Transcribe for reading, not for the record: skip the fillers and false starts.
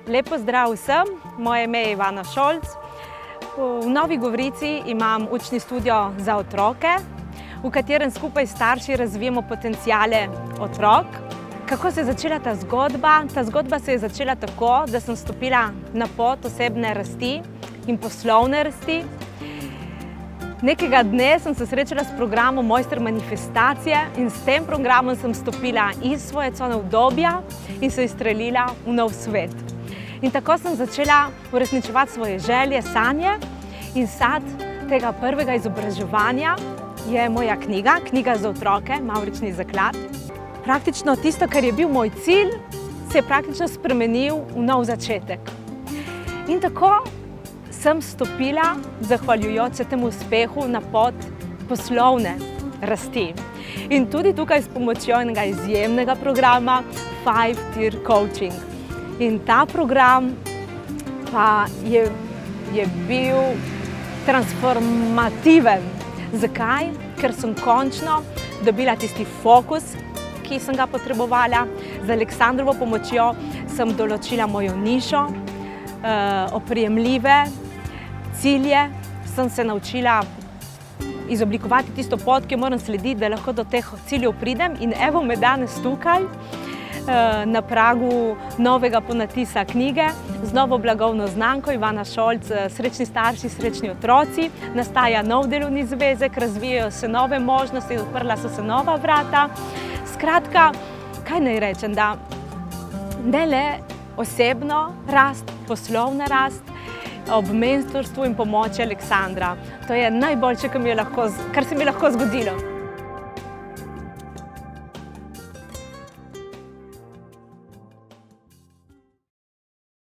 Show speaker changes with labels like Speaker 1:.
Speaker 1: Lep pozdrav vsem, moje ime je Ivana Šolc. V Novi Gorici imam učni studio za otroke, v katerem skupaj s starši razvijamo potenciale otrok. Kako se je začela ta zgodba? Ta zgodba se je začela tako, da sem stopila na pot osebne rasti in poslovne rasti. Nekega dne sem se srečala s programom Mojster manifestacije in s tem programom sem stopila iz svoje cone obdobja in se izstrelila v nov svet. In tako sem začela uresničevati svoje želje, sanje in sad tega prvega izobraževanja je moja knjiga, Knjiga za otroke, Mavrični zaklad. Praktično tisto, kar je bil moj cilj, se je praktično spremenil v nov začetek. In tako sem stopila, zahvaljujoč se temu uspehu, na pot poslovne rasti. In tudi tukaj s pomočjo enega izjemnega programa 5-Tier Coaching. In ta program pa je bil transformativen. Zakaj? Ker sem končno dobila tisti fokus, ki sem ga potrebovala. Z Aleksandrovo pomočjo sem določila mojo nišo, oprijemljive cilje, sem se naučila izoblikovati tisto pot, ki moram slediti, da lahko do teh ciljev pridem. In evo me danes tukaj, na pragu novega ponatisa knjige z novo blagovno znamko Ivana Šolc, Srečni starši, srečni otroci. Nastaja nov delovni zvezek, razvijajo se nove možnosti, odprla so se nova vrata. Skratka, kaj naj rečem, da ne le osebno rast, poslovna rast, ob mentorstvu in pomoči Aleksandra. To je najboljše, kar se mi je lahko zgodilo.